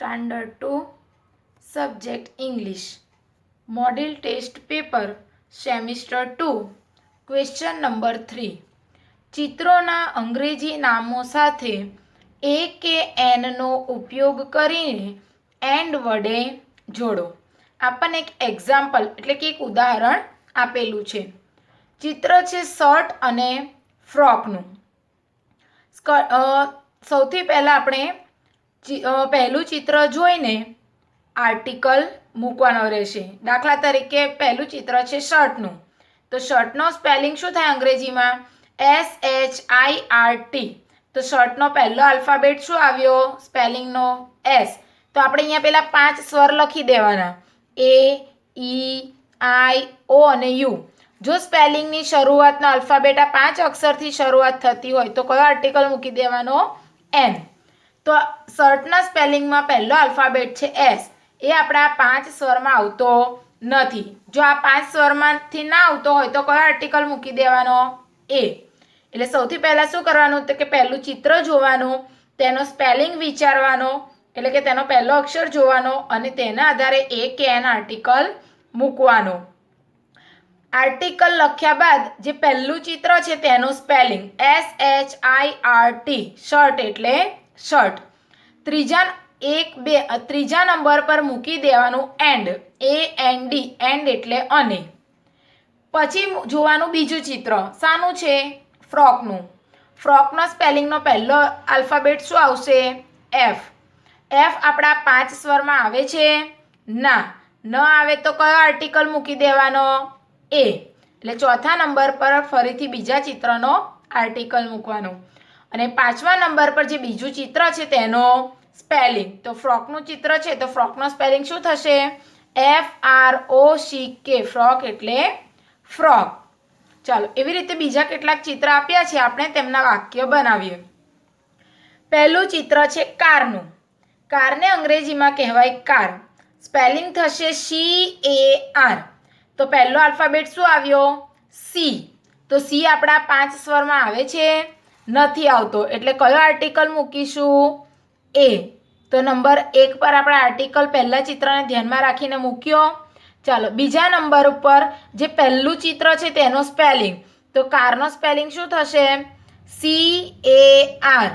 Standard 2 subject English model test paper semester 2 question number 3 ચિત્રોના અંગ્રેજી નામો સાથે એ કે એનનો ઉપયોગ કરીને એન્ડ વડે જોડો. આપણને એક એક્ઝામ્પલ એટલે કે એક ઉદાહરણ આપેલું છે. ચિત્ર છે શર્ટ અને ફ્રોકનું. સૌથી પહેલાં આપણે પહેલું ચિત્ર જોઈને આર્ટિકલ મૂકવાનો રહેશે. દાખલા તરીકે પહેલું ચિત્ર છે શર્ટનું, તો શર્ટનો સ્પેલિંગ શું થાય અંગ્રેજીમાં? SHIRT. તો શર્ટનો પહેલો આલ્ફાબેટ શું આવ્યો સ્પેલિંગનો? S. તો આપણે અહીંયા પહેલાં 5 સ્વર લખી દેવાના, A, E, I, O અને U. જો સ્પેલિંગની શરૂઆતનો આલ્ફાબેટ આ 5 અક્ષરથી શરૂઆત થતી હોય તો કયો આર્ટિકલ મૂકી દેવાનો? N. તો શર્ટના સ્પેલિંગમાં પહેલો આલ્ફાબેટ છે S. એ આપણા 5 સ્વરમાં આવતો નથી. જો આ 5 સ્વરમાંથી ના આવતો હોય તો કયો આર્ટિકલ મૂકી દેવાનો? A. એટલે સૌથી પહેલાં શું કરવાનું તો કે પહેલું ચિત્ર જોવાનું, તેનો સ્પેલિંગ વિચારવાનો, એટલે કે તેનો પહેલો અક્ષર જોવાનો અને તેના આધારે એ કે એન આર્ટિકલ મૂકવાનો. આર્ટિકલ લખ્યા બાદ જે પહેલું ચિત્ર છે તેનું સ્પેલિંગ SHIRT, શર્ટ એટલે શર્ટ. ત્રીજા નંબર પર મૂકી દેવાનું એન્ડ, AND, એન્ડ એટલે અને. પછી જોવાનું બીજું ચિત્ર. શાનું છે? ફ્રોકનું. ફ્રોકનો સ્પેલિંગનો પહેલો આલ્ફાબેટ શું આવશે? F. F આપણા 5 સ્વરમાં આવે છે? ના. ન આવે તો કયો આર્ટિકલ મૂકી દેવાનો? A. એટલે ચોથા નંબર પર ફરીથી બીજા ચિત્રનો આર્ટિકલ મૂકવાનો. અને 5મા નંબર પર જે બીજું ચિત્ર છે તેનો સ્પેલિંગ. તો ફ્રોકનું ચિત્ર છે તો ફ્રોકનો સ્પેલિંગ શું થશે? FROCK, ફ્રોક એટલે ફ્રોક. ચાલો, એવી રીતે બીજા કેટલાક ચિત્ર આપ્યા છે, આપણે તેમના વાક્ય બનાવીએ. પહેલું ચિત્ર છે કારનું. કારને અંગ્રેજીમાં કહેવાય કાર. સ્પેલિંગ થશે CAR. તો પહેલો આલ્ફાબેટ શું આવ્યો? C. તો C આપણા 5 સ્વરમાં આવે છે? નથી આવતો. એટલે કયો આર્ટિકલ મૂકીશું? A. તો નંબર 1 પર આપણે આર્ટિકલ પહેલા ચિત્રને ધ્યાનમાં રાખીને મૂક્યો. ચાલો, બીજા નંબર ઉપર જે પહેલું ચિત્ર છે તેનો સ્પેલિંગ. તો કારનો સ્પેલિંગ શું થશે? CAR.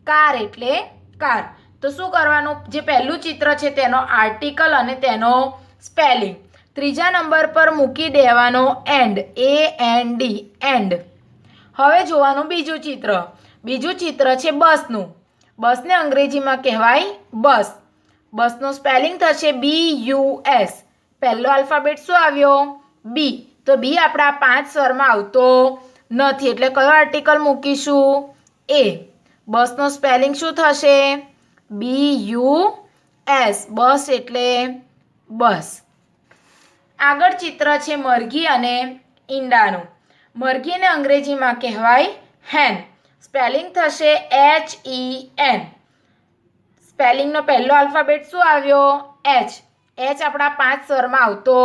કાર એટલે કાર. તો શું કરવાનું? જે પહેલું ચિત્ર છે તેનો આર્ટિકલ અને તેનો સ્પેલિંગ. ત્રીજા નંબર પર મૂકી દેવાનો એન્ડ, AND, એન્ડ. હવે જોવાનું બીજું ચિત્ર. બીજું ચિત્ર છે બસનું. બસને અંગ્રેજીમાં કહેવાય બસ. બસનું સ્પેલિંગ થશે BUS. પહેલો આલ્ફાબેટ શું આવ્યો? B. તો B આપણા 5 સ્વરમાં આવતો નથી. એટલે કયો આર્ટિકલ મૂકીશું? A. બસનો સ્પેલિંગ શું થશે? BUS. બસ એટલે બસ. આગળ ચિત્ર છે મરઘી અને ઈંડાનું. મરઘીને અંગ્રેજીમાં કહેવાય હેન. સ્પેલિંગ થશે HEN. સ્પેલિંગનો પહેલો આલ્ફાબેટ શું આવ્યો? H. H આપણા 5 સ્વરમાં આવતો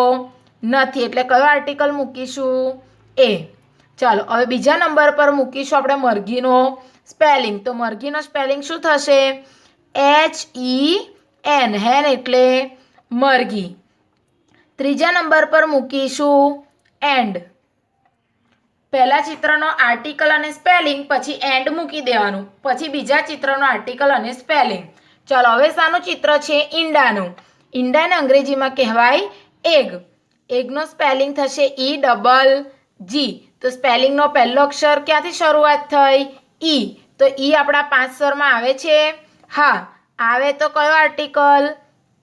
નથી. એટલે કયો આર્ટિકલ મૂકીશું? A. ચાલો, હવે બીજા નંબર પર મૂકીશું આપણે મરઘીનો સ્પેલિંગ. તો મરઘીનો સ્પેલિંગ શું થશે? HEN. હેન એટલે મરઘી. ત્રીજા નંબર પર મૂકીશું એન્ડ. પહેલા ચિત્રનો આર્ટિકલ અને સ્પેલિંગ, પછી એન્ડ મૂકી દેવાનું, પછી બીજા ચિત્રનો આર્ટિકલ અને સ્પેલિંગ. ચાલો, હવે શાનું ચિત્ર છે? ઈંડાનું. ઈંડાને અંગ્રેજીમાં કહેવાય એગ. એગનો સ્પેલિંગ થશે EGG. તો સ્પેલિંગનો પહેલો અક્ષર ક્યાંથી શરૂઆત થઈ? E. તો E આપણા 5 સ્વરમાં આવે છે? હા આવે. તો કયો આર્ટિકલ?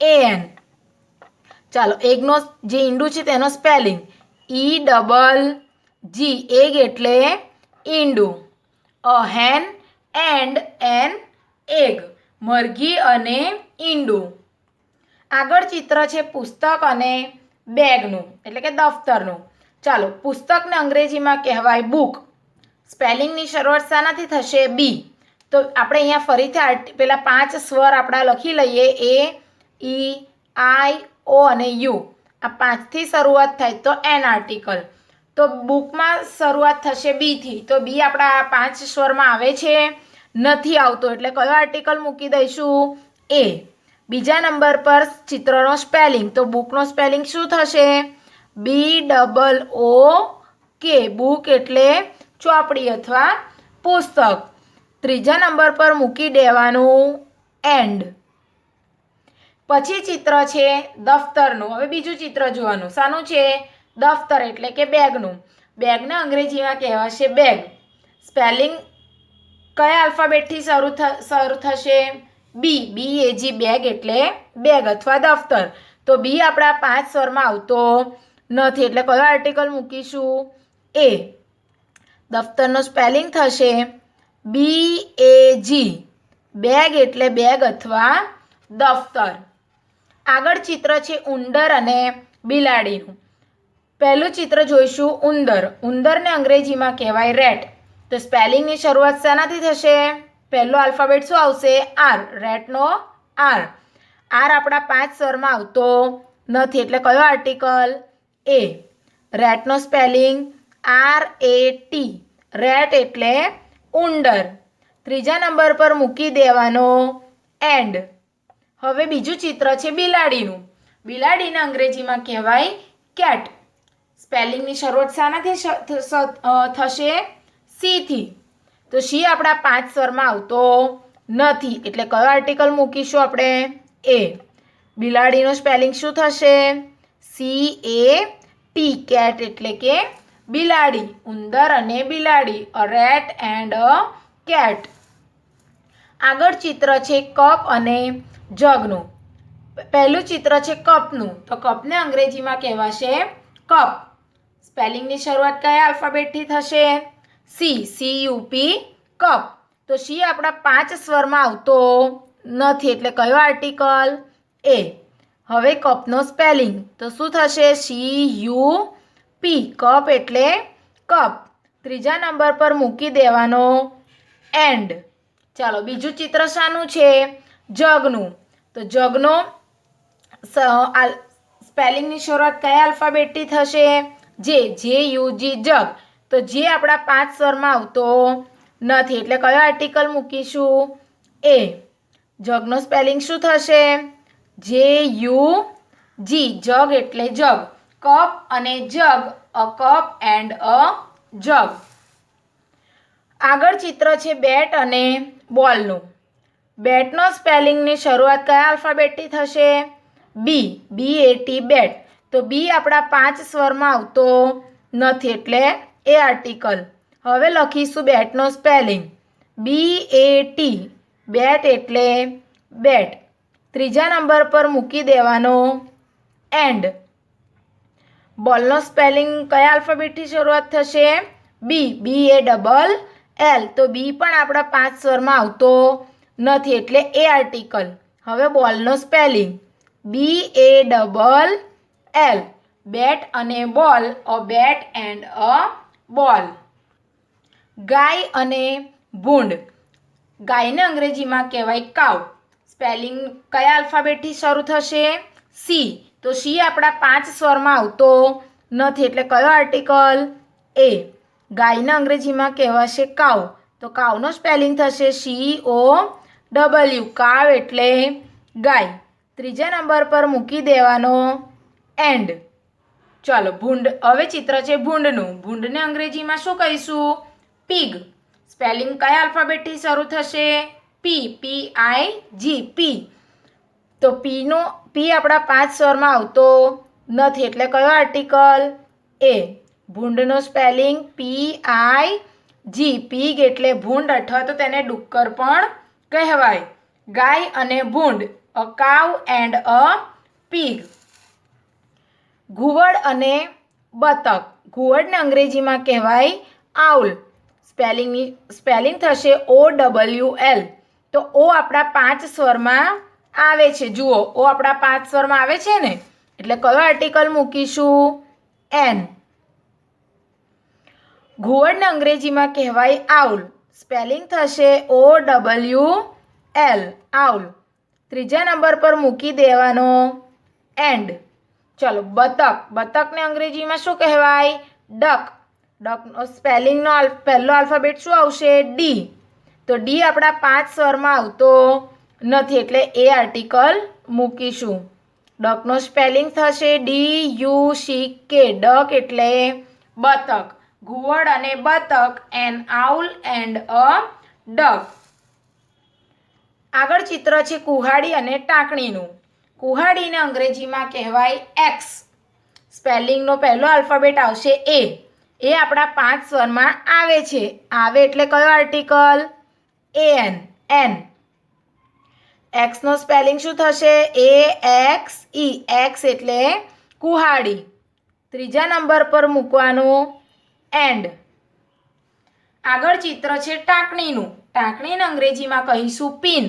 AN. ચાલો, એગનો જે ઈંડું છે તેનો સ્પેલિંગ EGG. એગ એટલે ઈંડું. અ હેન એન્ડ એન એગ. મરઘી અને ઈંડું. આગળ ચિત્ર છે પુસ્તક અને બેગનું, એટલે કે દફતરનું. ચાલો, પુસ્તકને અંગ્રેજીમાં કહેવાય બુક. સ્પેલિંગની શરૂઆત શાનાથી થશે? B. તો આપણે અહીંયા ફરીથી પેલા 5 સ્વર આપણા લખી લઈએ, A, E, I, O અને U. આ 5થી શરૂઆત થાય તો N આર્ટિકલ. તો બુકમાં શરૂઆત થશે B થી. તો B આપણા 5 સ્વરમાં આવે છે? નથી આવતો. એટલે કયો આર્ટિકલ મૂકી દઈશું? A. બીજા નંબર પર ચિત્રનો સ્પેલિંગ, તો બુકનો સ્પેલિંગ શું થશે? BOOK, બુક એટલે ચોપડી અથવા પુસ્તક. ત્રીજા નંબર પર મૂકી દેવાનું એન્ડ. પછી ચિત્ર છે દફતરનું. હવે બીજું ચિત્ર જોવાનું. શાનું છે? દફતર એટલે કે બેગનું. બેગને અંગ્રેજીમાં કહેવાશે બેગ. સ્પેલિંગ કયા આલ્ફાબેટથી શરૂ થશે? BAG, બેગ એટલે બેગ અથવા દફતર. તો બી આપણા 5 સ્વરમાં આવતો નથી એટલે કયો આર્ટિકલ મૂકીશું? એ. દફતરનો સ્પેલિંગ થશે BAG, બેગ એટલે બેગ અથવા દફતર. આગળ ચિત્ર છે ઉંદર અને બિલાડીનું. પહેલું ચિત્ર જોઈશું ઉંદર. ઉંદરને અંગ્રેજીમાં કહેવાય રેટ. તો સ્પેલિંગની શરૂઆત શેનાથી થશે? પહેલો આલ્ફાબેટ શું આવશે? આર. રેટનો આર. આર આપણા 5 સ્વરમાં આવતો નથી એટલે કયો આર્ટિકલ? એ. રેટનો સ્પેલિંગ RAT, રેટ એટલે ઉંદર. ત્રીજા નંબર પર મૂકી દેવાનો એન્ડ. હવે બીજું ચિત્ર છે બિલાડીનું. બિલાડીને અંગ્રેજીમાં કહેવાય કેટ. સ્પેલિંગની શરૂઆત શાનાથી થશે? સીથી. તો સી આપણા 5 સ્વરમાં આવતો નથી એટલે કયો આર્ટિકલ મૂકીશું આપણે? એ. બિલાડીનું સ્પેલિંગ શું થશે? CAT, કેટ એટલે કે બિલાડી. ઉંદર અને બિલાડી, a rat and a cat. આગળ ચિત્ર છે કપ અને જગનું. પહેલું ચિત્ર છે કપનું. તો કપને અંગ્રેજીમાં કહેવાશે કપ. સ્પેલિંગની શરૂઆત કયા આલ્ફાબેટથી થશે? CUP, cup. તો સી આપણા 5 સ્વરમાં આવતો નથી એટલે કયો આર્ટિકલ? એ. હવે કપનો સ્પેલિંગ તો શું થશે? CUP, કપ એટલે કપ. ત્રીજા નંબર પર મૂકી દેવાનો એન્ડ. ચાલો બીજું ચિત્ર શાનું છે? જગનું. તો જગનો સ્પેલિંગની શરૂઆત કયા આલ્ફાબેટથી થશે? JUG, જગ. તો જે આપણા 5 સ્વરમાં આવતો નથી એટલે કયો આર્ટિકલ મૂકીશું? એ. જગનો સ્પેલિંગ શું થશે? JUG, જગ એટલે જગ. કપ અને જગ, અ કપ એન્ડ અ જગ. આગળ ચિત્ર છે બેટ અને બોલનું. બેટનો સ્પેલિંગની શરૂઆત કયા આલ્ફાબેટથી થશે? BAT, બેટ. તો બી આપણા 5 સ્વરમાં આવતો નથી એટલે એ આર્ટિકલ. હવે લખીશું બેટનો સ્પેલિંગ BAT, બેટ એટલે બેટ. ત્રીજા નંબર પર મૂકી દેવાનો એન્ડ. બોલનો સ્પેલિંગ કયા આલ્ફાબેટથી શરૂઆત થશે? BALL. તો બી પણ આપણા 5 સ્વરમાં આવતો નથી એટલે એ આર્ટિકલ. હવે બોલનો સ્પેલિંગ BALL, બેટ અને બોલ, અ બેટ એન્ડ અ બોલ. ગાય અને ભૂંડ. ગાયને અંગ્રેજીમાં કહેવાય કાઉ. સ્પેલિંગ કયા આલ્ફાબેટથી શરૂ થશે? સી. તો સી આપણા 5 સ્વરમાં આવતો નથી એટલે કયો આર્ટિકલ? એ. ગાયને અંગ્રેજીમાં કહેવાશે કાઉ. તો કાઉનો સ્પેલિંગ થશે COW, કાવ એટલે ગાય. ત્રીજા નંબર પર મૂકી દેવાનો એન્ડ. ચાલો ભૂંડ. હવે ચિત્ર છે ભૂંડનું. ભૂંડને અંગ્રેજીમાં શું કહીશું? પીગ. સ્પેલિંગ કયા આલ્ફાબેટથી શરૂ થશે? PIG, પી. તો પી આપણા 5 સ્વરમાં આવતો નથી એટલે કયો આર્ટિકલ? એ. ભૂંડનો સ્પેલિંગ PIG, પીગ એટલે ભૂંડ અથવા તો તેને ડુક્કર પણ કહેવાય. ગાય અને ભૂંડ, અ કાવ એન્ડ અ પીગ. ઘુવડ અને બતક. ઘુવડને અંગ્રેજીમાં કહેવાય આઉલ. સ્પેલિંગ થશે OWL. તો ઓ આપણા 5 સ્વરમાં આવે છે. જુઓ, ઓ આપણા 5 સ્વરમાં આવે છે ને એટલે કયો આર્ટિકલ મૂકીશું? એન. ઘુવડને અંગ્રેજીમાં કહેવાય આઉલ. સ્પેલિંગ થશે OWL, આઉલ. ત્રીજા નંબર પર મૂકી દેવાનો એન્ડ. ચલો બતક. બતકને અંગ્રેજીમાં શું કહેવાય? ડક. ડકનો સ્પેલિંગનો પહેલો આલ્ફાબેટ શું આવશે? ડી. તો ડી આપણા 5 સ્વરમાં આવતો નથી એટલે એ આર્ટિકલ મૂકીશું. ડકનો સ્પેલિંગ થશે DUCK. ડક એટલે બતક. ઘુવડ અને બતક, an owl and a duck. આગળ ચિત્ર છે કુહાડી અને ટાંકણીનું. કુહાડીને અંગ્રેજીમાં કહેવાય એક્સ. સ્પેલિંગનો પહેલો આલ્ફાબેટ આવશે એ. એ આપણા 5 સ્વરમાં આવે છે. આવે એટલે કયો આર્ટિકલ? એન. એન. એક્સનો સ્પેલિંગ શું થશે? AXE. એક્સ એટલે કુહાડી. ત્રીજા નંબર પર મૂકવાનું એન્ડ. આગળ ચિત્ર છે ટાંકણીનું. ટાંકણીને અંગ્રેજીમાં કહીશું પિન.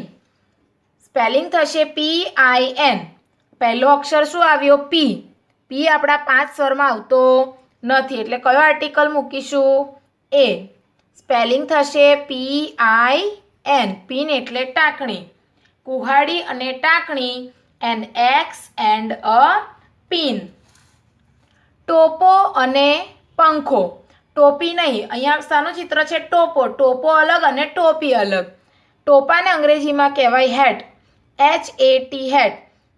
સ્પેલિંગ થશે PIN. પહેલો અક્ષર શું આવ્યો? પી. પી આપણા 5 સ્વરમાં આવતો નથી એટલે કયો આર્ટિકલ મૂકીશું? એ. સ્પેલિંગ થશે PIN. પિન એટલે ટાંકણી. કુહાડી અને ટાંકણી, an axe and a pin. ટોપો અને પંખો. ટોપી નહીં, અહીંયા શાનું ચિત્ર છે? ટોપો. ટોપો અલગ અને ટોપી અલગ. ટોપાને અંગ્રેજીમાં કહેવાય હેટ. HAT. હેટ.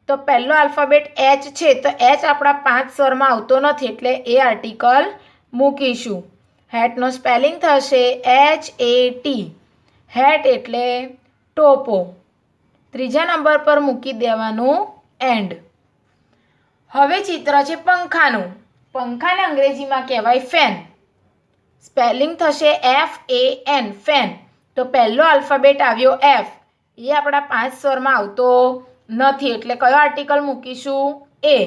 તો પહેલો આલ્ફાબેટ એચ છે તો એચ આપણા 5 સ્વરમાં આવતો નથી એટલે એ આર્ટિકલ મૂકીશું. હેટનો સ્પેલિંગ થશે HAT. હેટ એટલે ટોપો. ત્રીજા નંબર પર મૂકી દેવાનું એન્ડ. હવે ચિત્ર છે પંખાનું. પંખાને અંગ્રેજીમાં કહેવાય ફેન. સ્પેલિંગ થશે FAN. ફેન. તો પહેલો આલ્ફાબેટ આવ્યો એફ. એ આપણા 5 સ્વરમાં આવતો નથી એટલે કયો આર્ટિકલ મૂકીશું? એ.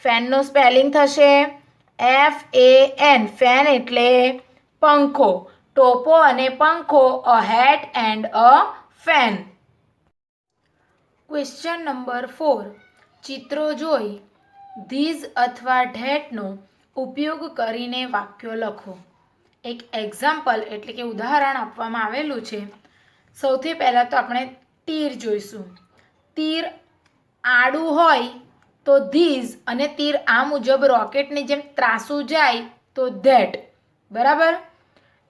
ફેનનો સ્પેલિંગ થશે FAN. ફેન એટલે પંખો. ટોપો અને પંખો, a hat and a fan. Question number 4. ચિત્રો જોઈ ધીઝ અથવા ધેટનો ઉપયોગ કરીને વાક્યો લખો. એક એક્ઝામ્પલ એટલે કે ઉદાહરણ આપવામાં આવેલું છે. સૌથી પહેલાં તો આપણે તીર જોઈશું. તીર આડું હોય તો ધીઝ અને તીર આ મુજબ રોકેટની જેમ ત્રાસું જાય તો ધેટ. બરાબર?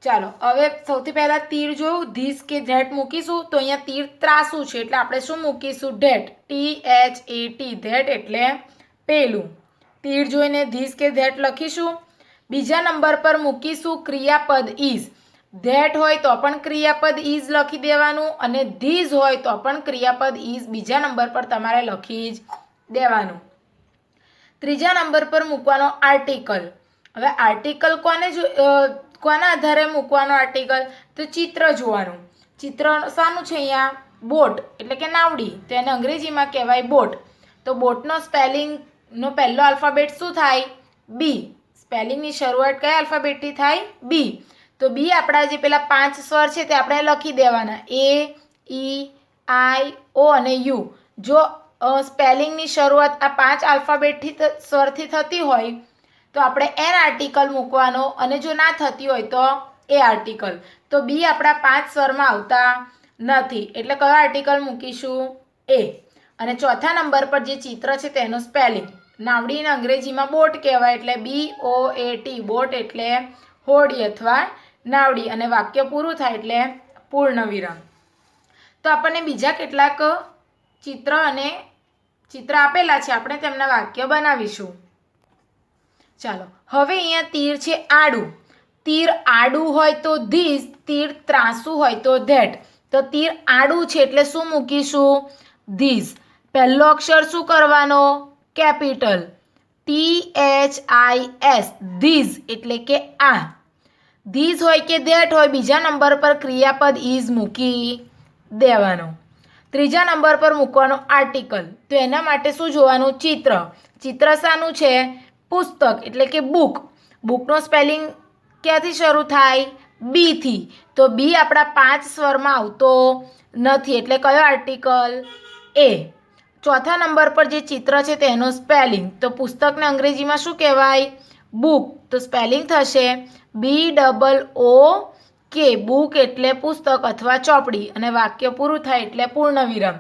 ચાલો હવે સૌથી પહેલાં તીર જોયું, ધીઝ કે ધેટ મૂકીશું તો અહીંયા તીર ત્રાસું છે એટલે આપણે શું મૂકીશું? ધેટ. THAT. ધેટ એટલે પેલું. તીર જોઈને ધીઝ કે ધેટ લખીશું. બીજા નંબર પર મૂકીશું ક્રિયાપદ ઇઝ. ધેટ હોય તો પણ ક્રિયાપદ ઇઝ લખી દેવાનું અને ધીઝ હોય તો પણ ક્રિયાપદ ઇઝ બીજા નંબર પર તમારે લખી જ દેવાનું. ત્રીજા નંબર પર મૂકવાનો આર્ટિકલ. હવે આર્ટિકલ કોના આધારે મૂકવાનો આર્ટિકલ? તો ચિત્ર જોવાનું. ચિત્ર શાનું છે અહીંયા? બોટ એટલે કે નાવડી. તો એને અંગ્રેજીમાં કહેવાય બોટ. તો બોટનો સ્પેલિંગનો પહેલો આલ્ફાબેટ શું થાય? બી. સ્પેલિંગની શરૂઆત કયા આલ્ફાબેટથી થાય? બી. તો બી આપણા જે પેલા 5 સ્વર છે તે આપણે લખી દેવાના. A, E, I, O અને U. જો સ્પેલિંગની શરૂઆત આ 5 આલ્ફાબેટથી સ્વરથી થતી હોય તો આપણે એન આર્ટિકલ મૂકવાનો અને જો ના થતી હોય તો એ આર્ટિકલ. તો બી આપણા 5 સ્વરમાં આવતા નથી એટલે કયો આર્ટિકલ મૂકીશું? એ. અને ચોથા નંબર પર જે ચિત્ર છે તેનો સ્પેલિંગ. નાવડીને અંગ્રેજીમાં બોટ કહેવાય એટલે BOAT. બોટ એટલે હોડી અથવા નાવડી અને વાક્ય પૂરું થાય એટલે પૂર્ણ વિરામ. તો આપણને બીજા કેટલાક ચિત્ર આપેલા છે, આપણે તેમના વાક્ય બનાવીશું. ચાલો હવે અહીંયા તીર છે આડું. તીર આડું હોય તો ધીસ, તીર ત્રાસું હોય તો ધેટ. તો તીર આડું છે એટલે શું મૂકીશું? ધીસ. પહેલો અક્ષર શું કરવાનો? કેપિટલ. THIS. ધીસ એટલે કે આ. ધીસ હોય કે ધેટ હોય બીજા નંબર પર ક્રિયાપદ ઇઝ મૂકી દેવાનો. ત્રીજા નંબર પર મૂકવાનો આર્ટિકલ. તો એના માટે શું જોવાનું? ચિત્ર. ચિત્ર શાનું છે? પુસ્તક એટલે કે બુક. બુકનો સ્પેલિંગ ક્યાંથી શરૂ થાય? બીથી. તો બી આપણા 5 સ્વરમાં આવતો નથી એટલે કયો આર્ટિકલ? એ. ચોથા નંબર પર જે ચિત્ર છે તેનો સ્પેલિંગ. તો પુસ્તકને અંગ્રેજીમાં શું કહેવાય? બુક. તો સ્પેલિંગ થશે BOOK. બુક એટલે પુસ્તક અથવા ચોપડી અને વાક્ય પૂરું થાય એટલે પૂર્ણ વિરામ.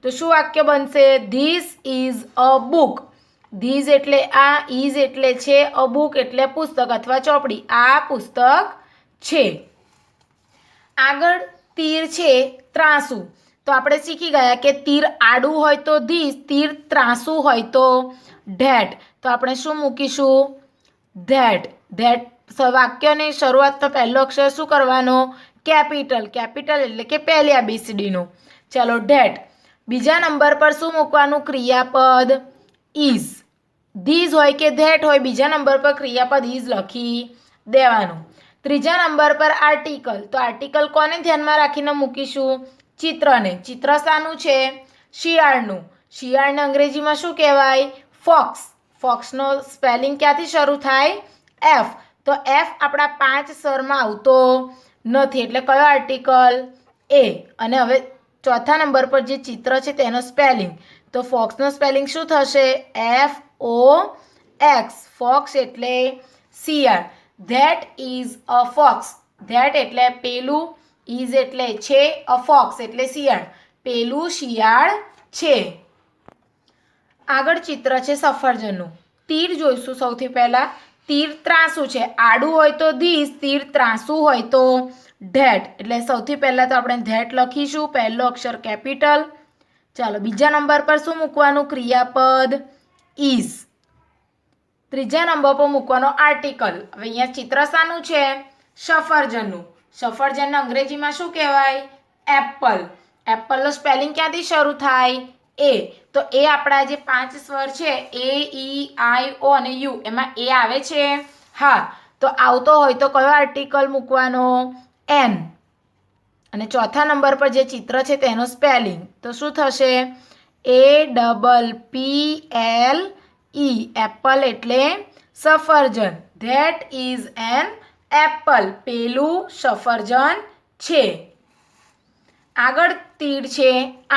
તો શું વાક્ય બનશે? This is a book. This એટલે આ, ઇઝ એટલે છે, અ બુક એટલે પુસ્તક અથવા ચોપડી. આ પુસ્તક છે. આગળ તીર છે ત્રાસું. તો આપણે શીખી ગયા કે તીર આડું હોય તો ધીસ, તીર ત્રાસું હોય તો ધેટ. તો આપણે શું મૂકીશું? ધેટ. ધેટ વાક્યની શરૂઆતનો પહેલો અક્ષર શું કરવાનો? કેપિટલ. કેપિટલ એટલે કે પહેલી ABCDનું. ચાલો ધેટ. બીજા નંબર પર શું મૂકવાનું? ક્રિયાપદ ઇઝ. ધીઝ હોય કે ધેટ હોય, બીજા નંબર પર ક્રિયાપદ ઇઝ લખી દેવાનું. ત્રીજા નંબર પર આર્ટિકલ. તો આર્ટિકલ કોને ધ્યાનમાં રાખીને મૂકીશું? ચિત્રને. ચિત્ર શાનું છે? શિયાળનું. શિયાળને અંગ્રેજીમાં શું કહેવાય? ફોક્સ. ફોક્સનો સ્પેલિંગ ક્યાંથી શરૂ થાય? એફ. તો એફ આપણા 5 સ્વરમાં આવતો નથી, એટલે કયો આર્ટિકલ? એ. અને હવે ચોથા નંબર પર જે ચિત્ર છે તેનો સ્પેલિંગ. તો ફોક્સનો સ્પેલિંગ શું થશે? FOX. ફોક્સ એટલે શિયાળ. That is a fox. That એટલે પેલું, ઇઝ એટલે છે, અ ફોક્સ એટલે શિયાળ. પેલું શિયાળ છે. આગળ ચિત્ર છે સફરજનનું. તીર જોઈશું સૌથી પહેલા. તીર ત્રાસું છે. આડું હોય તો ધીસ, તીર ત્રાસું હોય તો ધેટ. એટલે સૌથી પહેલા તો આપણે ધેટ લખીશું, પહેલો અક્ષર કેપિટલ. ચાલો બીજા નંબર પર શું મૂકવાનું? ક્રિયાપદ ઇઝ. ત્રીજા નંબર પર મૂકવાનો આર્ટિકલ. હવે અહીંયા ચિત્ર શાનું છે? સફરજનનું. સફરજનને અંગ્રેજીમાં શું કહેવાય? એપલ. એપલનો સ્પેલિંગ ક્યાંથી શરૂ થાય? એ. તો એ આપણા જે 5 સ્વર છે A, E, I, O અને U, એમાં એ આવે છે? હા. તો આવતો હોય તો કયો આર્ટિકલ મૂકવાનો? એન. અને ચોથા નંબર પર જે ચિત્ર છે તેનો સ્પેલિંગ તો શું થશે? APPLE. એપલ એટલે સફરજન. That is an apple. પેલું સફરજન છે. આગળ તીર છે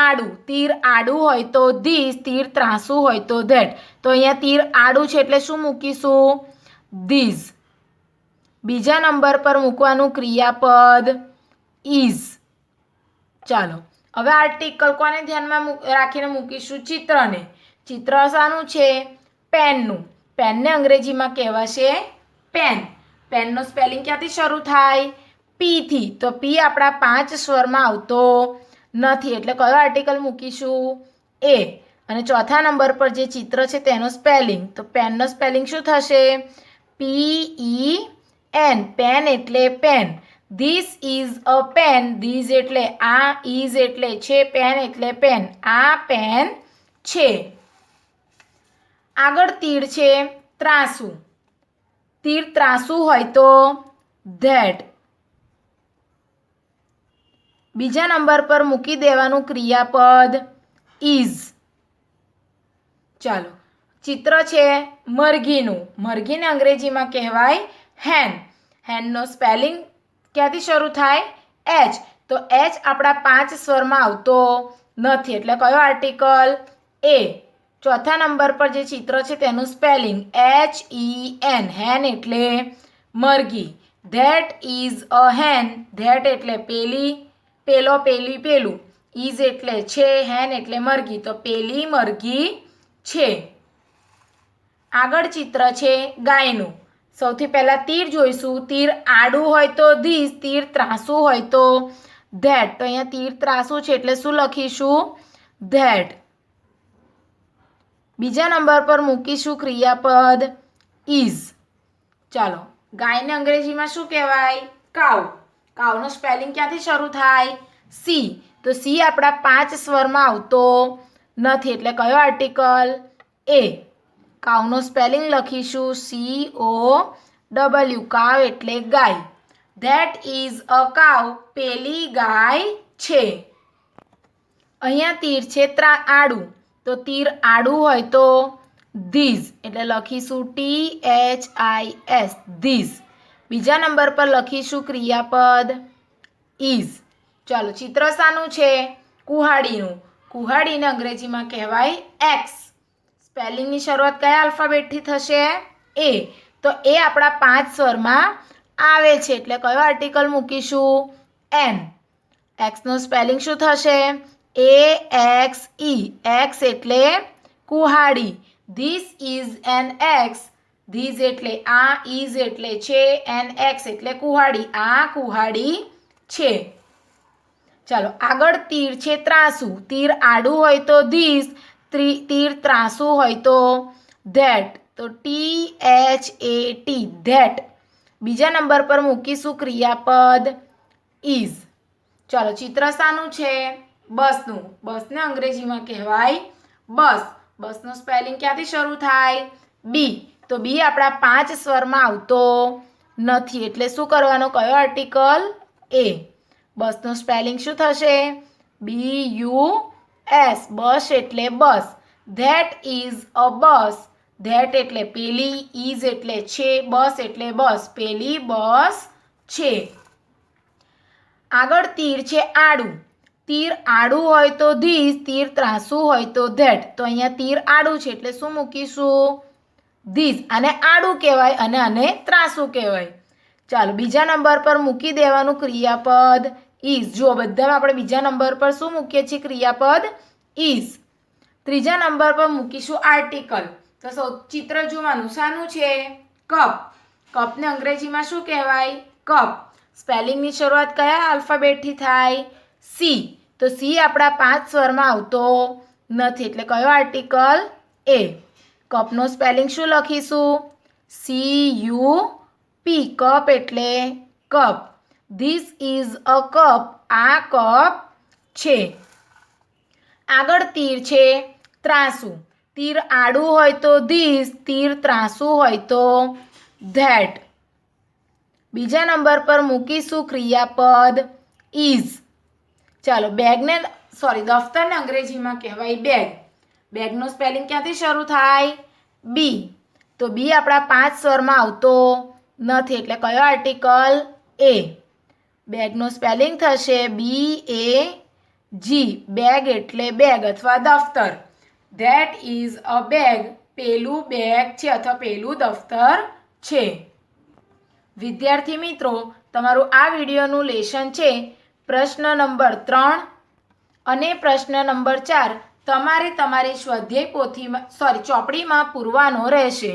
આડું. તીર આડું હોય તો ધીસ, તીર ત્રાસું હોય તો ધેટ. તો અહીંયા તીર આડું છે એટલે શું મૂકીશું? ધીઝ. બીજા નંબર પર મૂકવાનું ક્રિયાપદ ઇઝ. ચાલો હવે આર્ટિકલ કોને ધ્યાનમાં રાખીને મૂકીશું? ચિત્રને. ચિત્ર શાનું છે? પેનનું. પેનને અંગ્રેજીમાં કહેવાશે પેન. પેનનો સ્પેલિંગ ક્યાંથી શરૂ થાય? પીથી. તો પી આપણા 5 સ્વરમાં આવતો નથી, એટલે કયો આર્ટિકલ મૂકીશું? એ. અને ચોથા નંબર પર જે ચિત્ર છે તેનો સ્પેલિંગ. તો પેનનો સ્પેલિંગ શું થશે? PEN. પેન એટલે pen. This is a pen. This એટલે આ, ઇઝ એટલે છે, પેન એટલે પેન. આ પેન છે. આગળ તીર છે ત્રાસું. તીર ત્રાસું હોય તો ધેટ. બીજા નંબર પર મૂકી દેવાનું ક્રિયાપદ ઇઝ. ચાલો ચિત્ર છે મરઘીનું. મરઘીને અંગ્રેજીમાં કહેવાય હેન. હેનનો સ્પેલિંગ ક્યાંથી શરૂ થાય? એચ. તો એચ આપણા 5 સ્વરમાં આવતો નથી, એટલે કયો આર્ટિકલ? એ. ચોથા નંબર પર જે ચિત્ર છે તેનું સ્પેલિંગ HEN. હેન એટલે મરઘી. That is a hen. That એટલે પેલી, પેલો, પેલી, પેલું. ઇઝ એટલે છે, હેન એટલે મરઘી. તો પેલી મરઘી છે. આગળ ચિત્ર છે ગાયનું. સૌથી પહેલા તીર જોઈશું. તીર આડું હોય તો ધીસ, તીર ત્રાસું હોય તો ધેટ. તો અહીંયા તીર ત્રાસું છે એટલે શું લખીશું? ધેટ. બીજા નંબર પર મૂકીશું ક્રિયાપદ ઇઝ. ચાલો ગાયને અંગ્રેજીમાં શું કહેવાય? કાઉ. કાઉનો સ્પેલિંગ ક્યાંથી શરૂ થાય? સી. તો સી આપણા 5 સ્વરમાં આવતો નથી, એટલે કયો આર્ટિકલ? એ. કાઉનો સ્પેલિંગ લખીશું COW. કાવ એટલે ગાય. ધેટ ઇઝ અ કાવ. પેલી ગાય છે. અહીંયા તીર છે આડું. તો તીર આડું હોય તો ધીઝ, એટલે લખીશું THIS. ધીઝ. બીજા નંબર પર લખીશું ક્રિયાપદ ઇઝ. ચાલો ચિત્ર શાનું છે? કુહાડીનું. કુહાડીને અંગ્રેજીમાં કહેવાય એક્સ. સ્પેલિંગની શરૂઆત કયા આલ્ફાબેટથી થશે? એ. તો એ આપણા 5 સ્વરમાં આવે છે, એટલે કયો આર્ટિકલ મૂકીશું? એન. એક્સનો સ્પેલિંગ શું થશે? AXE. એક્સ એટલે કુહાડી. This is an axe. This એટલે આ, ઇઝ એટલે છે, એન એક્સ એટલે કુહાડી. આ કુહાડી છે. ચાલો આગળ તીર છે ત્રાસું. તીર આડું હોય તો ધીસ, તીર ત્રાસું હોય તો ધેટ. તો THAT ધેટ. બીજા નંબર પર મૂકીશું ક્રિયાપદ ઇઝ. ચાલો ચિત્ર શાનું છે? બસનું. બસને અંગ્રેજીમાં કહેવાય બસ. બસનું સ્પેલિંગ ક્યાંથી શરૂ થાય? બી. તો બી આપણા 5 સ્વરમાં આવતો નથી એટલે શું કરવાનું? કયો આર્ટિકલ? એ. બસનું સ્પેલિંગ શું થશે? BUS. બસ એટલે bus. That is a bus. That એટલે પેલી, ઇઝ એટલે છે, બસ એટલે બસ. પેલી બસ છે. આગળ તીર છે આડું. તીર આડું હોય તો ધીસ, તીર ત્રાસું હોય તો ધેટ. તો અહીંયા તીર આડું છે એટલે શું મૂકીશું? ધીસ. આને આડું કહેવાય અને આને ત્રાસું કહેવાય. ચાલો બીજા નંબર પર મૂકી દેવાનું ક્રિયાપદ ઇઝ. જો બધામાં આપણે બીજા નંબર પર શું મૂકીએ છીએ? ક્રિયાપદ ઇઝ. ત્રીજા નંબર પર મૂકીશું આર્ટિકલ. તો ચિત્ર જોવાનું. શાનું છે? કપ. કપને અંગ્રેજીમાં શું કહેવાય? કપ. સ્પેલિંગની શરૂઆત કયા આલ્ફાબેટથી થાય? સી. તો સી આપણા 5 સ્વરમાં આવતો નથી એટલે કયો આર્ટિકલ? એ. કપનો સ્પેલિંગ શું લખીશું? CUP. કપ એટલે cup. This is a cup. આ કપ છે. આગળ તીર છે ત્રાસું. તીર આડું હોય તો ધીસ, તીર ત્રાસું હોય તો ધેટ. બીજા નંબર પર મૂકીશું ક્રિયાપદ ઇઝ. ચાલો દફતરને અંગ્રેજીમાં કહેવાય બેગ. બેગનો સ્પેલિંગ ક્યાંથી શરૂ થાય? બી. તો બી આપણા 5 સ્વરમાં આવતો નથી એટલે કયો આર્ટિકલ? એ. બેગનો સ્પેલિંગ થશે BAG. બેગ એટલે બેગ અથવા દફતર. That is a bag. પેલું બેગ છે અથવા પેલું દફતર છે. વિદ્યાર્થી મિત્રો, તમારું આ વિડીયોનું લેશન છે પ્રશ્ન નંબર 3 અને પ્રશ્ન નંબર 4 તમારે તમારી સ્વાધ્યાય ચોપડીમાં પૂરવાનો રહેશે.